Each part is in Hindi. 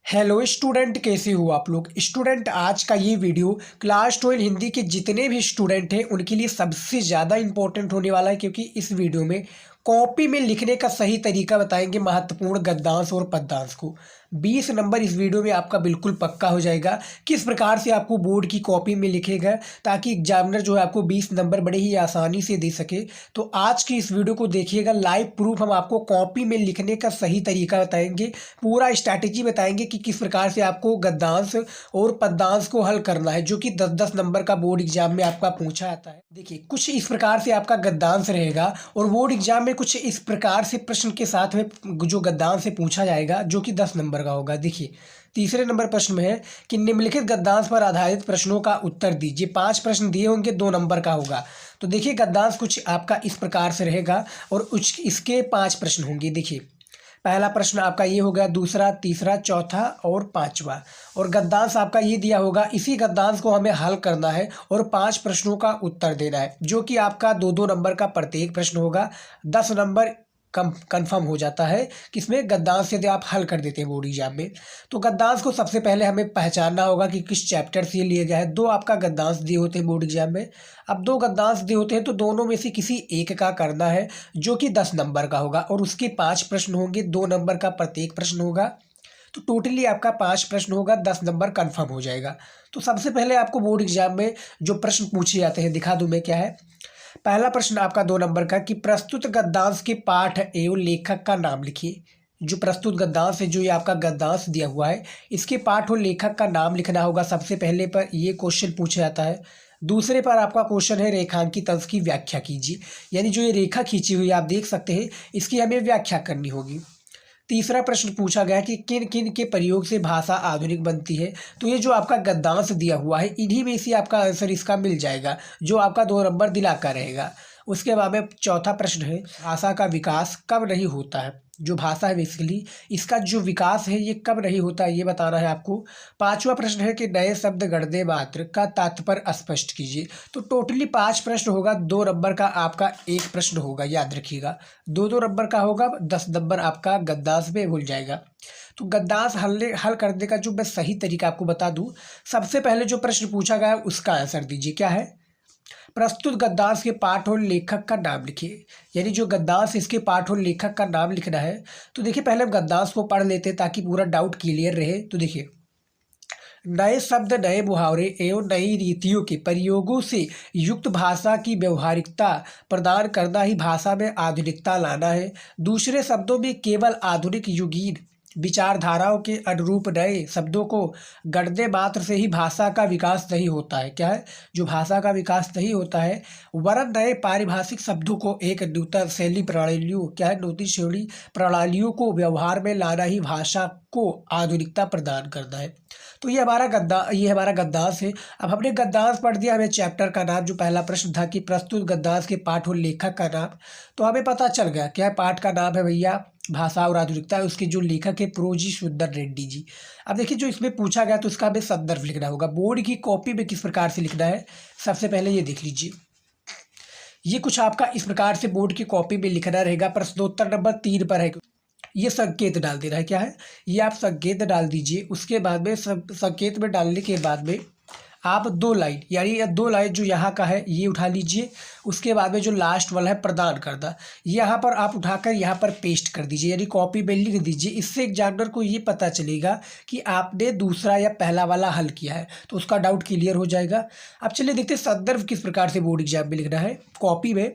हेलो स्टूडेंट, कैसे हो आप लोग। स्टूडेंट, आज का ये वीडियो क्लास 12 हिंदी के जितने भी स्टूडेंट हैं उनके लिए सबसे ज़्यादा इंपॉर्टेंट होने वाला है, क्योंकि इस वीडियो में कॉपी में लिखने का सही तरीका बताएंगे, महत्वपूर्ण गद्यांश और पद्यांश को। 20 नंबर इस वीडियो में आपका बिल्कुल पक्का हो जाएगा। किस प्रकार से आपको बोर्ड की कॉपी में लिखेगा ताकि एग्जामिनर जो है आपको 20 नंबर बड़े ही आसानी से दे सके। तो आज की इस वीडियो को देखिएगा, लाइव प्रूफ हम आपको कॉपी में लिखने का सही तरीका बताएंगे, पूरा स्ट्रैटेजी बताएंगे कि किस प्रकार से आपको गद्यांश और पद्यांश को हल करना है, जो कि 10-10 नंबर का बोर्ड एग्जाम में आपका पूछा जाता है। देखिए, कुछ इस प्रकार से आपका गद्यांश रहेगा और बोर्ड एग्जाम में कुछ इस प्रकार से प्रश्न के साथ में जो गद्यांश से पूछा जाएगा, जो कि 10 नंबर का होगा। देखिए, तीसरे नंबर प्रश्न में है कि निम्नलिखित गद्यांश पर आधारित प्रश्नों का उत्तर दीजिए। 5 प्रश्न दिए होंगे, 2 नंबर का होगा। तो देखिए, गद्यांश कुछ आपका इस प्रकार से रहेगा और इसके 5 प्रश्न होंगे। देखिए, पहला प्रश्न आपका ये हो गया, दूसरा, तीसरा, चौथा और पांचवा। और गद्यांश आपका ये दिया होगा, इसी गद्यांश को हमें हल करना है और 5 प्रश्नों का उत्तर देना है, जो कि आपका 2-2 नंबर का प्रत्येक प्रश्न होगा। 10 नंबर कन्फर्म हो जाता है किसमें, गद्यांश यदि आप हल कर देते हैं बोर्ड एग्जाम में। तो गद्यांश को सबसे पहले हमें पहचानना होगा कि किस चैप्टर से लिए गया है। 2 आपका गद्यांश दिए होते हैं बोर्ड एग्जाम में। अब 2 गद्यांश दिए होते हैं तो दोनों में से किसी एक का करना है, जो कि 10 नंबर का होगा और उसके 5 प्रश्न होंगे, 2 नंबर का प्रत्येक प्रश्न होगा। तो टोटली आपका 5 प्रश्न होगा, 10 नंबर कन्फर्म हो जाएगा। तो सबसे पहले आपको बोर्ड एग्जाम में जो प्रश्न पूछे जाते हैं दिखा दूं मैं क्या है। पहला प्रश्न आपका 2 नंबर का कि प्रस्तुत गद्यांश के पाठ एवं लेखक का नाम लिखिए। जो प्रस्तुत गद्यांश है, जो ये आपका गद्यांश दिया हुआ है, इसके पाठ और लेखक का नाम लिखना होगा। सबसे पहले पर ये क्वेश्चन पूछा जाता है। दूसरे पर आपका क्वेश्चन है रेखांकित अंश की व्याख्या कीजिए, यानी जो ये रेखा खींची हुई आप देख सकते हैं, इसकी हमें व्याख्या करनी होगी। तीसरा प्रश्न पूछा गया कि किन किन के प्रयोग से भाषा आधुनिक बनती है। तो ये जो आपका गद्यांश दिया हुआ है, इन्हीं में से आपका आंसर इसका मिल जाएगा, जो आपका 2 नंबर दिलाकर रहेगा। उसके बाद में चौथा प्रश्न है, भाषा का विकास कब नहीं होता है। जो भाषा है बेसिकली, इसका जो विकास है ये कब नहीं होता है, ये बताना है आपको। पांचवा प्रश्न है कि नए शब्द गढ़ने मात्र का तात्पर्य स्पष्ट कीजिए। तो टोटली 5 प्रश्न होगा, 2 नंबर का आपका एक प्रश्न होगा, याद रखिएगा। 2-2 नंबर का होगा, 10 नंबर आपका गद्यांश में भूल जाएगा। तो गद्यांश हल करने का जो मैं सही तरीका आपको बता दूं, सबसे पहले जो प्रश्न पूछा गया है उसका आंसर दीजिए। क्या है, प्रस्तुत गद्यांश के पाठ और लेखक का नाम लिखिए। यानी जो गद्यांश, इसके पाठ और लेखक का नाम लिखना है। तो देखिए, पहले हम गद्यांश को पढ़ लेते हैं ताकि पूरा डाउट क्लियर रहे। तो देखिए, नए शब्द, नए मुहावरे एवं नई रीतियों के प्रयोगों से युक्त भाषा की व्यवहारिकता प्रदान करना ही भाषा में आधुनिकता लाना है। दूसरे शब्दों में केवल आधुनिक युगीन विचारधाराओं के अनुरूप नए शब्दों को गढ़ने मात्र से ही भाषा का विकास नहीं होता है। क्या है, जो भाषा का विकास नहीं होता है, वरन नए पारिभाषिक शब्दों को एक नूतन शैली प्रणालियों, क्या है, नूतन शैली प्रणालियों को व्यवहार में लाना ही भाषा को आधुनिकता प्रदान करना है। तो ये हमारा गद्यांश है। अब हमने गद्यांश पढ़ दिया, हमें चैप्टर का नाम, जो पहला प्रश्न था कि प्रस्तुत गद्यांश के पाठ और लेखक का नाम, तो हमें पता चल गया क्या है। पाठ का नाम है भैया भाषा और आधुनिकता, उसके जो लेखक है प्रोजी सुंदर रेड्डी जी। अब देखिए, जो इसमें पूछा गया तो उसका हमें संदर्भ लिखना होगा। बोर्ड की कॉपी में किस प्रकार से लिखना है, सबसे पहले ये देख लीजिए। ये कुछ आपका इस प्रकार से बोर्ड की कॉपी में लिखना रहेगा। प्रश्नोत्तर नंबर 3 पर है, ये संकेत डाल देना है। क्या है, ये आप संकेत डाल दीजिए। उसके बाद में संकेत में डालने के बाद में आप 2 लाइन, यानी 2 लाइन जो यहाँ का है ये उठा लीजिए। उसके बाद में जो लास्ट वाला है प्रदान करना, यहाँ पर आप उठाकर यहाँ पर पेस्ट कर दीजिए, यानी कॉपी में लिख दीजिए। इससे एग्जामिनर को ये पता चलेगा कि आपने दूसरा या पहला वाला हल किया है, तो उसका डाउट क्लियर हो जाएगा। अब चलिए देखते हैं संदर्भ किस प्रकार से बोर्ड एग्जाम में लिखना है कॉपी में।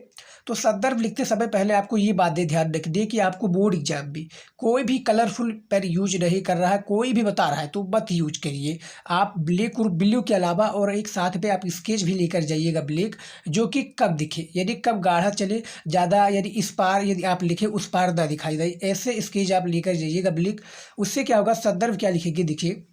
तो संदर्भ लिखते समय पहले आपको ये बातें ध्यान रखनी है कि आपको बोर्ड एग्जाम में कोई भी कलरफुल पेन यूज नहीं कर रहा है, कोई भी बता रहा है तो मत यूज करिए। आप ब्लैक और ब्लू के अलावा और एक साथ पे आप स्केच भी लेकर जाइएगा ब्लैक, जो कि कब दिखे, यानी कब गाढ़ा चले ज़्यादा, यानी इस पार यदि आप लिखे उस पार ना दिखाई दे, ऐसे स्केच आप लेकर जाइएगा ब्लैक। उससे क्या होगा, संदर्भ क्या लिखेंगे, देखिए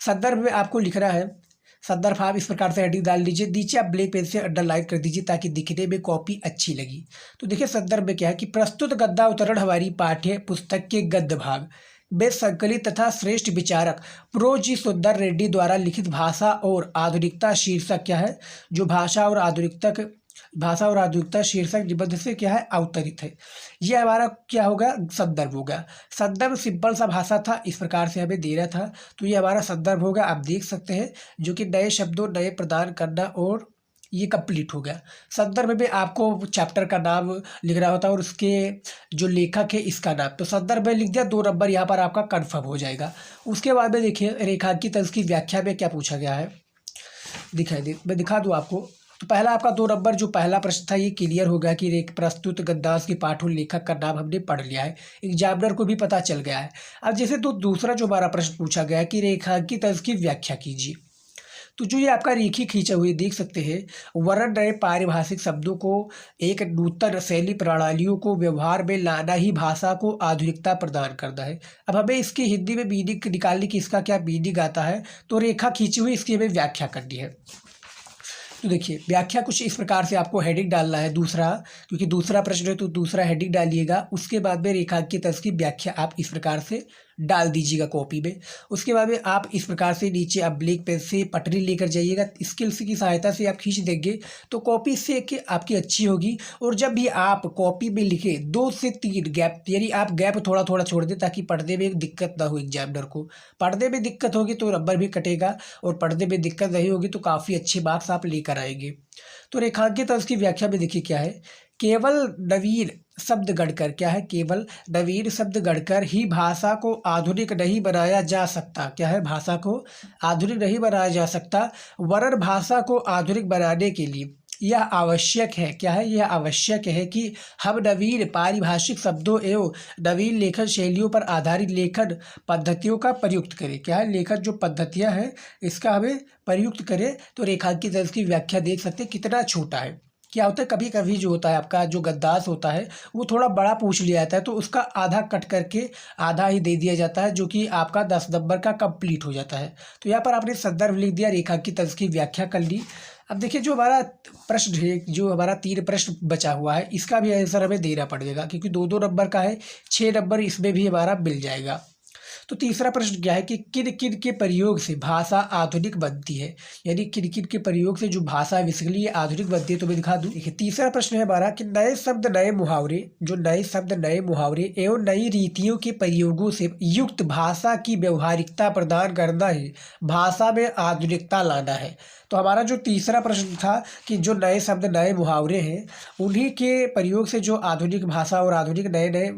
संदर्भ में आपको लिखना है। संदर्भ आप इस प्रकार से हेडिंग डाल लीजिए, नीचे आप ब्लैक पेन से अंडरलाइन कर दीजिए ताकि दिखने में कॉपी अच्छी लगी। तो देखिए, संदर्भ में क्या है कि प्रस्तुत गद्य अवतरण हमारी पाठ्य पुस्तक के गद्य भाग में संकलित तथा श्रेष्ठ विचारक प्रो जी सुंदर रेड्डी द्वारा लिखित भाषा और आधुनिकता शीर्षक क्या है, जो भाषा और आधुनिकता भाषा और आधुनिकता शीर्षक निबंध से क्या है, अवतरित है। ये हमारा क्या होगा, संदर्भ होगा। संदर्भ सिंपल सा भाषा था, इस प्रकार से हमें दे रहा था, तो ये हमारा संदर्भ होगा। आप देख सकते हैं जो कि नए शब्दों नए प्रदान करना, और ये कंप्लीट हो गया। संदर्भ में आपको चैप्टर का नाम लिख रहा होता है और उसके जो लेखक है इसका नाम, तो संदर्भ में लिख दिया, 2 नंबर यहाँ पर आपका कन्फर्म हो जाएगा। उसके बाद में देखिए रेखांकित तंज की व्याख्या में क्या पूछा गया है, दिखाई दे, मैं दिखा दूँ आपको। तो पहला आपका 2 नंबर जो पहला प्रश्न था ये क्लियर हो गया कि एक प्रस्तुत गद्दांश की पाठ और लेखक का नाम हमने पढ़ लिया है, एग्जामिनर को भी पता चल गया है। अब जैसे तो दूसरा जो हमारा प्रश्न पूछा गया है कि रेखांकित तंज की व्याख्या कीजिए, तो जो ये आपका रेखी खींचा हुए देख सकते हैं, वर्ण नए पारिभाषिक शब्दों को, एक नूतन शैली प्रणालियों को व्यवहार में लाना ही भाषा को आधुनिकता प्रदान करना है। अब हमें इसकी हिंदी में मीनिंग निकालने की इसका क्या मीनिंग आता है, तो रेखा खींची हुई इसकी हमें व्याख्या करनी है। तो देखिए व्याख्या कुछ इस प्रकार से आपको हेडिंग डालना है दूसरा, क्योंकि दूसरा प्रश्न है तो दूसरा हेडिंग डालिएगा। उसके बाद में रेखांकित तंज की व्याख्या आप इस प्रकार से डाल दीजिएगा कॉपी में। उसके बाद में आप इस प्रकार से नीचे आप ब्लैक पेन से पटरी लेकर जाइएगा, स्केल्स की सहायता से आप खींच देंगे तो कॉपी से कि आपकी अच्छी होगी। और जब भी आप कॉपी में लिखे 2 से 3 गैप, यानी आप गैप थोड़ा थोड़ा छोड़ दें ताकि पढ़ने में दिक्कत ना हो एग्जामिनर को। पढ़ने में दिक्कत होगी तो नंबर भी कटेगा, और पढ़ने में दिक्कत नहीं होगी तो काफ़ी अच्छे मार्क्स आप लेकर आएंगे। तो रेखांकित तंज की व्याख्या में देखिए क्या है, केवल नवीन शब्द गढ़कर, क्या है, केवल नवीन शब्द गढ़कर ही भाषा को आधुनिक नहीं बनाया जा सकता। क्या है, भाषा को आधुनिक नहीं बनाया जा सकता, वरन भाषा को आधुनिक बनाने के लिए यह आवश्यक है, क्या है, यह आवश्यक है कि हम नवीन पारिभाषिक शब्दों एवं नवीन लेखन शैलियों पर आधारित लेखन पद्धतियों का प्रयुक्त करें। क्या है, लेखन जो पद्धतियां हैं इसका हमें प्रयुक्त करें। तो रेखांकित तंज की व्याख्या देख सकते हैं कितना छोटा है। क्या होता है, कभी कभी जो होता है आपका जो गद्दांश होता है वो थोड़ा बड़ा पूछ लिया जाता है, तो उसका आधा कट करके आधा ही दे दिया जाता है, जो कि आपका 10 नंबर का कंप्लीट हो जाता है। तो यहाँ पर आपने संदर्भ लिख दिया, रेखांकित तंज की व्याख्या कर ली। अब देखिए जो हमारा प्रश्न है, जो हमारा 3 प्रश्न बचा हुआ है, इसका भी आंसर हमें देना पड़ेगा, क्योंकि 2-2 नंबर का है, 6 नंबर इसमें भी हमारा मिल जाएगा। तो तीसरा प्रश्न क्या है कि किन किन के प्रयोग से भाषा आधुनिक बनती है, यानी किन किन के प्रयोग से जो भाषा बेसिकली ये आधुनिक बनती है। तो मैं दिखा दूं, देखिए तीसरा प्रश्न है हमारा कि नए शब्द नए मुहावरे, जो नए शब्द नए मुहावरे एवं नई रीतियों के प्रयोगों से युक्त भाषा की व्यवहारिकता प्रदान करना ही भाषा में आधुनिकता लाना है। तो हमारा जो तीसरा प्रश्न था कि जो नए शब्द नए मुहावरे हैं उन्हीं के प्रयोग से जो आधुनिक भाषा और आधुनिक नए नए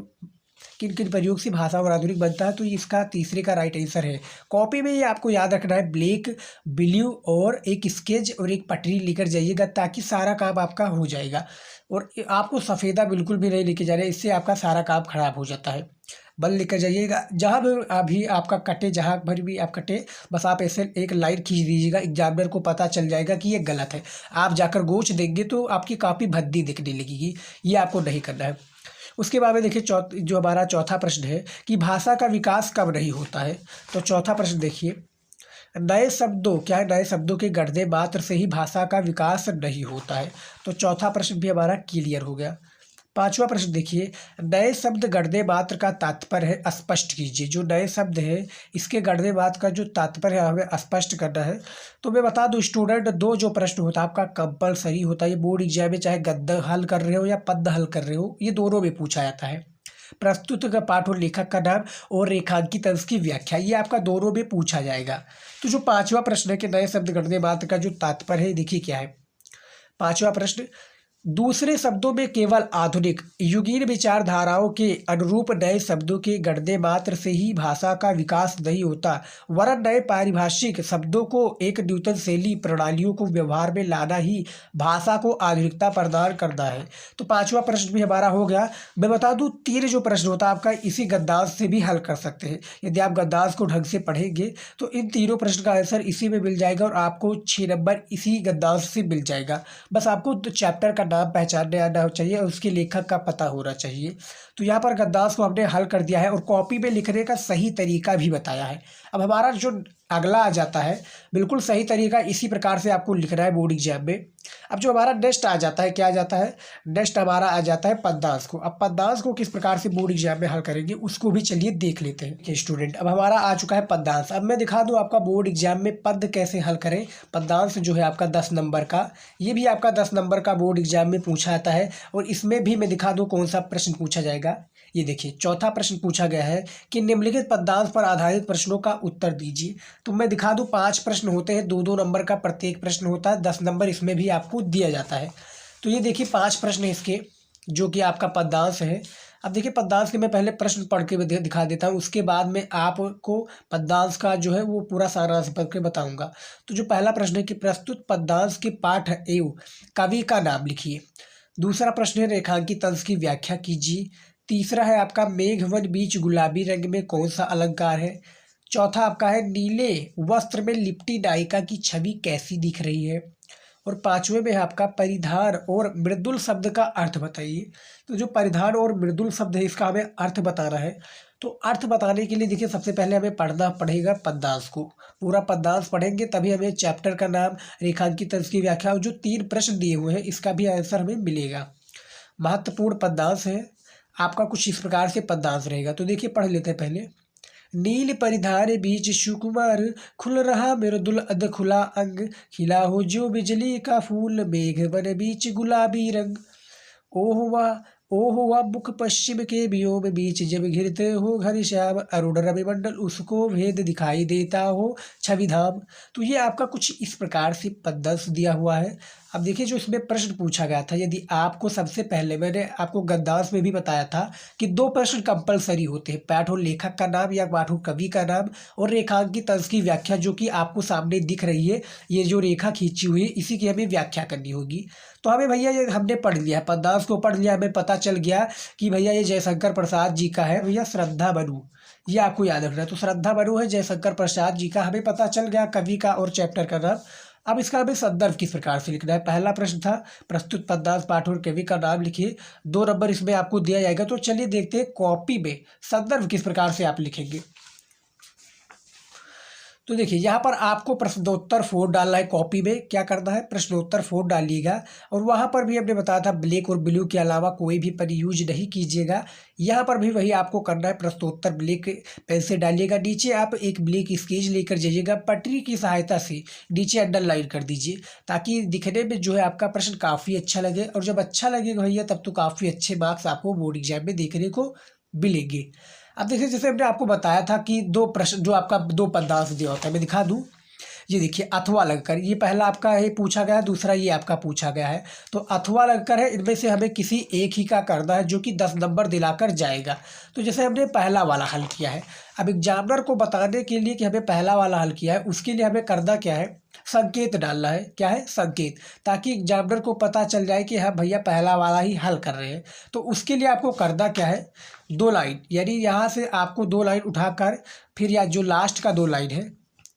किन किन प्रयोग से भाषा और आधुनिक बनता है, तो इसका तीसरे का राइट आंसर है। कॉपी में ये आपको याद रखना है, ब्लैक ब्लू और एक स्केच और एक पटरी लेकर जाइएगा, ताकि सारा काम आपका हो जाएगा। और आपको सफ़ेदा बिल्कुल भी नहीं लेके जाना है, इससे आपका सारा काम खराब हो जाता है। बल लेकर जाइएगा, जहाँ भी अभी आपका कटे, जहाँ भर भी आप कटे, बस आप ऐसे एक लाइन खींच दीजिएगा, एग्जामिनर को पता चल जाएगा कि ये गलत है। आप जाकर गोच देंगे तो आपकी काफ़ी भद्दी दिखने लगेगी, ये आपको नहीं करना है। उसके बाद में देखिए जो हमारा चौथा प्रश्न है कि भाषा का विकास कब नहीं होता है। तो चौथा प्रश्न देखिए, नए शब्दों, क्या है, नए शब्दों के गढ़ने मात्र से ही भाषा का विकास नहीं होता है। तो चौथा प्रश्न भी हमारा क्लियर हो गया। पांचवा प्रश्न देखिए, नए शब्द गढ़ने मात्र का तात्पर्य है स्पष्ट कीजिए। जो नए शब्द है इसके गढ़ने मात्र का जो तात्पर्य है हमें स्पष्ट करना है। तो मैं बता दूं स्टूडेंट, 2 जो प्रश्न होता है आपका कंपलसरी होता है, ये बोर्ड एग्जाम में चाहे गद्य हल कर रहे हो या पद्य हल कर रहे हो, ये दोनों में पूछा जाता है। प्रस्तुत का पाठ और लेखक का नाम और रेखांकित तंज की व्याख्या, ये आपका दोनों में पूछा जाएगा। तो जो पांचवा प्रश्न है कि नए शब्द गढ़ने मात्र का जो तात्पर्य है, देखिए क्या है पांचवा प्रश्न, दूसरे शब्दों में केवल आधुनिक युगीन विचारधाराओं के अनुरूप नए शब्दों के गढ़ने मात्र से ही भाषा का विकास नहीं होता, वरन नए पारिभाषिक शब्दों को एक नूतन शैली प्रणालियों को व्यवहार में लाना ही भाषा को आधुनिकता प्रदान करना है। तो पांचवा प्रश्न भी हमारा हो गया। मैं बता दूं 3 जो प्रश्न होता है आपका इसी गद्दांश से भी हल कर सकते हैं। यदि आप गद्दांश को ढंग से पढ़ेंगे तो इन तीनों प्रश्न का आंसर इसी में मिल जाएगा और आपको 6 नंबर इसी गद्दांश से मिल जाएगा। बस आपको चैप्टर का नाम पहचानने आना चाहिए और उसके लेखक का पता होना चाहिए। तो यहाँ पर गद्दांश को हमने हल कर दिया है और कॉपी में लिखने का सही तरीका भी बताया है। अब हमारा जो अगला आ जाता है बिल्कुल सही तरीका, इसी प्रकार से आपको लिखना है बोर्ड एग्जाम में। अब जो हमारा नेक्स्ट आ जाता है, क्या आ जाता है, नेक्स्ट हमारा आ जाता है पदनांश को। अब पदनांश को किस प्रकार से बोर्ड एग्जाम में हल करेंगे उसको भी चलिए देख लेते हैं कि स्टूडेंट। अब हमारा आ चुका है पदनांश। अब मैं दिखा दूं आपका बोर्ड एग्जाम में पद कैसे हल करें। पदनांश जो है आपका 10 नंबर का, ये भी आपका 10 नंबर का बोर्ड एग्जाम में पूछा आता है। और इसमें भी मैं दिखा दूं कौन सा प्रश्न पूछा जाएगा। ये देखिए चौथा प्रश्न पूछा गया है कि निम्नलिखित पदनांश पर आधारित प्रश्नों का उत्तर दीजिए। तो मैं दिखा दूं 5 प्रश्न होते हैं, 2-2 नंबर का प्रत्येक प्रश्न होता है, 10 नंबर इसमें भी आपको दिया जाता है। तो ये देखिए 5 प्रश्न है इसके, जो कि आपका पदनांश है। अब देखिए पदनांश के मैं पहले प्रश्न पढ़ के दिखा देता हूँ, उसके बाद में आपको पदनांश का जो है वो पूरा सारांश पढ़ के बताऊंगा। तो जो पहला प्रश्न है कि प्रस्तुत पदनांश के पाठ एवं कवि का नाम लिखिए। दूसरा प्रश्न है रेखांकित अंश की व्याख्या कीजिए। तीसरा है आपका मेघवन बीच गुलाबी रंग में कौन सा अलंकार है। चौथा आपका है नीले वस्त्र में लिपटी नायिका की छवि कैसी दिख रही है। और पांचवें में है आपका परिधान और मृदुल शब्द का अर्थ बताइए। तो जो परिधान और मृदुल शब्द है इसका हमें अर्थ बताना है। तो अर्थ बताने के लिए देखिए सबसे पहले हमें पढ़ना पड़ेगा पदनांश को। पूरा पदनांश पढ़ेंगे तभी हमें चैप्टर का नाम, रेखांकित अंश की व्याख्या और जो 3 प्रश्न दिए हुए हैं इसका भी आंसर हमें मिलेगा। महत्वपूर्ण पदनांश है आपका, कुछ इस प्रकार से पदनांश रहेगा। तो देखिए पढ़ लेते हैं पहले। नील परिधान बीच सुकुमार, खुल रहा मृदुल अध खुला अंग, खिला हो जो बिजली का फूल, मेघ वन बीच गुलाबी रंग। ओह वाह ओह वाह मुख पश्चिम के व्योम बीच, जब घिरते हो घनश्याम, अरुण रविमंडल उसको भेद दिखाई देता हो छवि धाम। तो ये आपका कुछ इस प्रकार से पदनांश दिया हुआ है। अब देखिए जो इसमें प्रश्न पूछा गया था, यदि आपको सबसे पहले मैंने आपको गद्यांश में भी बताया था कि 2 प्रश्न कंपलसरी होते हैं, पाठों लेखक का नाम या पाठों कवि का नाम और रेखांकित अंश की व्याख्या, जो कि आपको सामने दिख रही है। ये जो रेखा खींची हुई है इसी की हमें व्याख्या करनी होगी। तो हमें भैया ये हमने पढ़ लिया, पदनांश को पढ़ लिया, हमें पता चल गया कि भैया ये जयशंकर प्रसाद जी का है, भैया श्रद्धा बनु, ये आपको याद रखना है। तो श्रद्धा बनु है जयशंकर प्रसाद जी का, हमें पता चल गया कवि का और चैप्टर का नाम। अब इसका हमें संदर्भ किस प्रकार से लिखना है। पहला प्रश्न था प्रस्तुत पदनांश पाठ और कवि का नाम लिखिए, 2 नंबर इसमें आपको दिया जाएगा। तो चलिए देखते हैं कॉपी में संदर्भ किस प्रकार से आप लिखेंगे। तो देखिए यहाँ पर आपको प्रश्नोत्तर 4 डालना है। कॉपी में क्या करना है, प्रश्नोत्तर 4 डालिएगा। और वहाँ पर भी हमने बताया था ब्लैक और ब्लू के अलावा कोई भी पेन यूज नहीं कीजिएगा। यहाँ पर भी वही आपको करना है, प्रश्नोत्तर ब्लैक पेन से डालिएगा। नीचे आप एक ब्लैक स्केच लेकर जाइएगा, पटरी की सहायता से नीचे अंडरलाइन कर दीजिए, ताकि दिखने में जो है आपका प्रश्न काफ़ी अच्छा लगे। और जब अच्छा लगेगा भैया तब तो काफ़ी अच्छे मार्क्स आपको बोर्ड एग्जाम में देखने को मिलेंगे। अब देखिए जैसे हमने आपको बताया था कि 2 प्रश्न जो आपका 2 पदनांश दिया होता है, मैं दिखा दूं। ये देखिए अथवा लगकर, ये पहला आपका ये पूछा गया है, दूसरा ये आपका पूछा गया है। तो अथवा लगकर है, इनमें से हमें किसी एक ही का करना है जो कि 10 नंबर दिलाकर जाएगा। तो जैसे हमने पहला वाला हल किया है, अब एग्जामिनर को बताने के लिए कि हमें पहला वाला हल किया है, उसके लिए हमें करना क्या है, संकेत डालना है। क्या है, संकेत, ताकि एग्जामिनर को पता चल जाए कि हाँ भैया पहला वाला ही हल कर रहे हैं। तो उसके लिए आपको करना क्या है, 2 लाइन, यानी यहाँ से आपको 2 लाइन उठाकर फिर या जो लास्ट का 2 लाइन है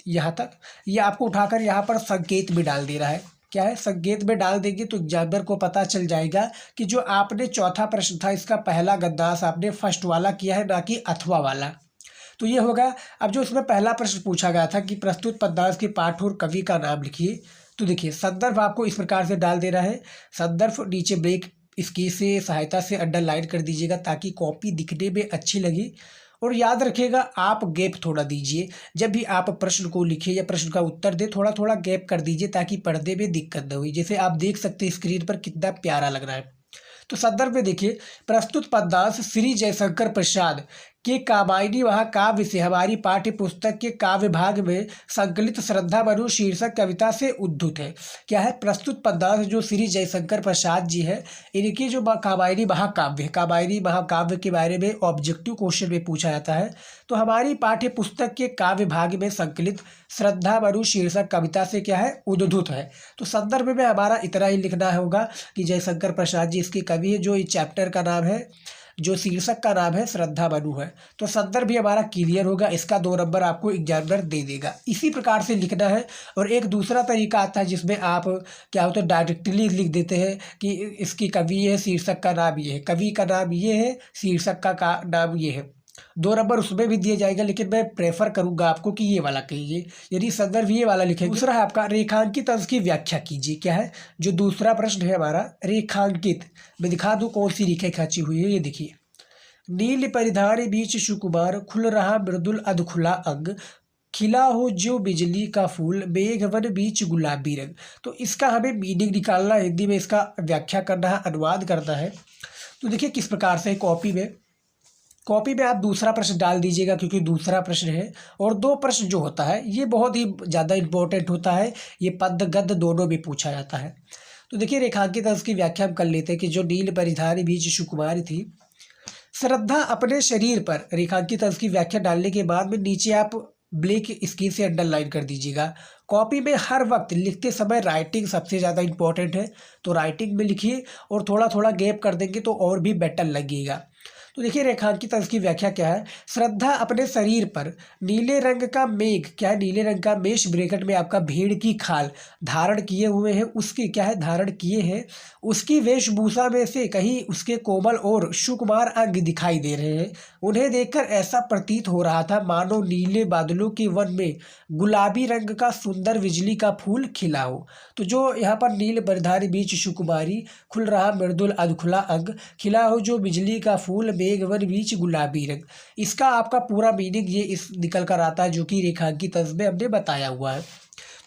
यहाँ तक, ये आपको उठाकर यहाँ पर संकेत में डाल दे रहा है। क्या है, संकेत में डाल देंगे तो एग्जामिनर को पता चल जाएगा कि जो आपने चौथा प्रश्न था इसका पहला गद्दांश आपने फर्स्ट वाला किया है, ना कि अथवा वाला। तो ये होगा। अब जो इसमें पहला प्रश्न पूछा गया था कि प्रस्तुत पदनांश के पाठ और कवि का नाम लिखिए, तो देखिए संदर्भ आपको इस प्रकार से डाल देना है। संदर्भ नीचे ब्रेक इसकी से सहायता से अंडरलाइन कर दीजिएगा ताकि कॉपी दिखने में अच्छी लगे। और याद रखिएगा आप गैप थोड़ा दीजिए, जब भी आप प्रश्न को लिखिए या प्रश्न का उत्तर दे थोड़ा थोड़ा गैप कर दीजिए ताकि पढ़ने में दिक्कत न हुई। जैसे आप देख सकते हैं स्क्रीन पर कितना प्यारा लग रहा है। तो संदर्भ में देखिए, प्रस्तुत पदनांश श्री जयशंकर प्रसाद के कामायनी महाकाव्य से हमारी पाठ्य पुस्तक के काव्य भाग में संकलित श्रद्धा बनु शीर्षक कविता से उद्धृत है। क्या है, प्रस्तुत पदनांश जो श्री जयशंकर प्रसाद जी है, इनकी जो कामायनी महाकाव्य है, कामायनी महाकाव्य के बारे में ऑब्जेक्टिव क्वेश्चन में पूछा जाता है। तो हमारी पाठ्य पुस्तक के काव्य भाग में संकलित श्रद्धा बनु शीर्षक कविता से क्या है, उद्धृत है। तो संदर्भ में हमारा इतना ही लिखना होगा कि जयशंकर प्रसाद जी इसके कवि है, जो इस चैप्टर का नाम है, जो शीर्षक का नाम है श्रद्धा बनु है। तो संदर्भ भी हमारा क्लियर होगा, इसका 2 नंबर आपको एग्जामिनर दे देगा। इसी प्रकार से लिखना है। और एक दूसरा तरीका आता है जिसमें आप क्या होता है डायरेक्टली लिख देते हैं कि इसकी कवि है, शीर्षक का नाम ये है, कवि का नाम ये है, शीर्षक का नाम ये है। 2 नंबर उसमें भी दिया जाएगा, लेकिन मैं प्रेफर करूंगा आपको कि ये वाला कहिए, यदि संदर्भ ये वाला लिखेंगे। दूसरा है आपका रेखांकित अंश की व्याख्या कीजिए। क्या है जो दूसरा प्रश्न है हमारा, रेखांकित। मैं दिखा दूं कौन सी रेखा खींची हुई है, ये देखिए। नील परिधान बीच सुकुमार, खुल रहा मृदुल अधखुला अंग, खिला हो जो बिजली का फूल, मेघवन बीच गुलाबी रंग। तो इसका हमें मीनिंग निकालना है, हिंदी में इसका व्याख्या करना है, अनुवाद करना है। तो देखिए किस प्रकार से कॉपी में आप दूसरा प्रश्न डाल दीजिएगा, क्योंकि दूसरा प्रश्न है। और 2 प्रश्न जो होता है ये बहुत ही ज़्यादा इंपॉर्टेंट होता है, ये पद्य गद्य दोनों में पूछा जाता है। तो देखिए रेखांकित अंश की व्याख्या हम कर लेते हैं कि जो नील परिधान बीच सुकुमारी थी, श्रद्धा अपने शरीर पर। रेखांकित अंश की व्याख्या डालने के बाद में नीचे आप ब्लैक स्क्रीन से अंडरलाइन कर दीजिएगा। कॉपी में हर वक्त लिखते समय राइटिंग सबसे ज़्यादा इंपॉर्टेंट है, तो राइटिंग में लिखिए और थोड़ा थोड़ा गैप कर देंगे तो और भी बेटर लगेगा। तो देखिए रेखांकित अंश की व्याख्या क्या है। श्रद्धा अपने शरीर पर नीले रंग का मेघ, क्या है नीले रंग का मेष ब्रैकेट में आपका भेड़ की खाल धारण किए हुए हैं, उसकी क्या है धारण किए हैं, उसकी वेशभूषा में से कहीं उसके कोमल और सुकुमार अंग दिखाई दे रहे हैं। उन्हें देखकर ऐसा प्रतीत हो रहा था मानो नीले बादलों के वन में गुलाबी रंग का सुंदर बिजली का फूल खिला हो। तो जो यहाँ पर नील परिधान बीच सुकुमारी, खुल रहा मृदुल अधखुला अंग, खिला हो जो बिजली का फूल, मेघवन बीच गुलाबी रंग, इसका आपका पूरा मीनिंग ये इस निकल कर आता है, जो कि रेखांकित अंश में हमने बताया हुआ है।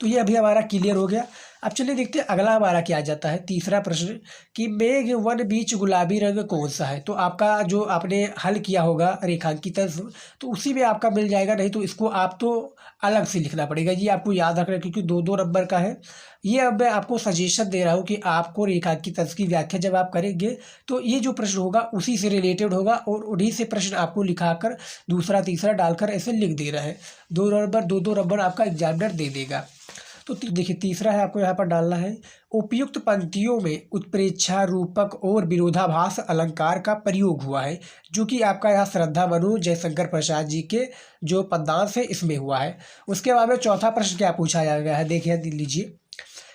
तो ये अभी हमारा क्लियर हो गया। अब चलिए देखते हैं अगला हमारा क्या आ जाता है, तीसरा प्रश्न कि मेघ वन बीच गुलाबी रंग कौन सा है। तो आपका जो आपने हल किया होगा रेखांकित अंश, तो उसी में आपका मिल जाएगा, नहीं तो इसको आप तो अलग से लिखना पड़ेगा। ये आपको याद रखना है, क्योंकि 2-2 नंबर का है। ये अब मैं आपको सजेशन दे रहा हूँ कि आपको रेखांकित अंश की व्याख्या जब आप करेंगे तो ये जो प्रश्न होगा उसी से रिलेटेड होगा, और उन्हीं से प्रश्न आपको लिखाकर दूसरा तीसरा डालकर ऐसे लिख देना है। 2 नंबर आपका एग्जामिनर दे देगा। तो देखिए तीसरा है आपको यहाँ पर डालना है, उपयुक्त पंक्तियों में उत्प्रेक्षा, रूपक और विरोधाभास अलंकार का प्रयोग हुआ है, जो कि आपका यहाँ श्रद्धा मनु जयशंकर प्रसाद जी के जो पद्यांश है इसमें हुआ है। उसके बाद में चौथा प्रश्न क्या पूछा गया है, देखिए लीजिए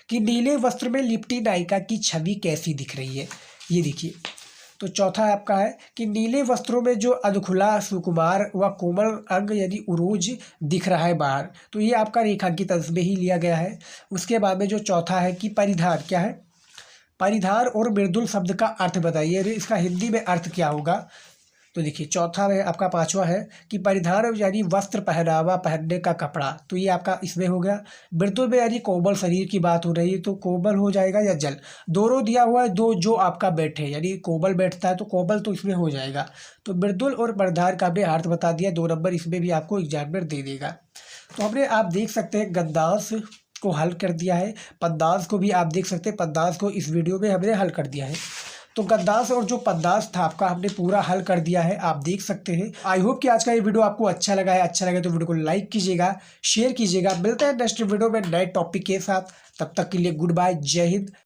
कि नीले वस्त्र में लिपटी नायिका की छवि कैसी दिख रही है। ये देखिए तो चौथा आपका है कि नीले वस्त्रों में जो अधखुला सुकुमार व कोमल अंग यानी उरोज दिख रहा है बाहर, तो ये आपका रेखांकित अंश में ही लिया गया है। उसके बाद में जो चौथा है कि परिधान, क्या है परिधान और मृदुल शब्द का अर्थ बताइए, इसका हिंदी में अर्थ क्या होगा। तो देखिए चौथा में आपका पांचवा है कि परिधान यानी वस्त्र, पहनावा, पहनने का कपड़ा, तो ये आपका इसमें हो गया। मृदुल में यानी कोमल शरीर की बात हो रही है, तो कोमल हो जाएगा या जल, दोनों दिया हुआ है। दो जो आपका बैठे यानी कोमल बैठता है तो कोमल तो इसमें हो जाएगा। तो मृदुल और परिधान का हमने अर्थ बता दिया, 2 नंबर इसमें भी आपको एग्जामिनर दे देगा। तो हमने आप देख सकते हैं गद्यांश को हल कर दिया है, पद्यांश को भी आप देख सकते हैं, पद्यांश को इस वीडियो में हमने हल कर दिया है। तो गद्यांश और जो पद्यांश था आपका हमने पूरा हल कर दिया है, आप देख सकते हैं। आई होप कि आज का ये वीडियो आपको अच्छा लगा है। अच्छा लगे तो वीडियो को लाइक कीजिएगा, शेयर कीजिएगा। मिलते हैं नेक्स्ट वीडियो में नए टॉपिक के साथ, तब तक के लिए गुड बाय, जय हिंद।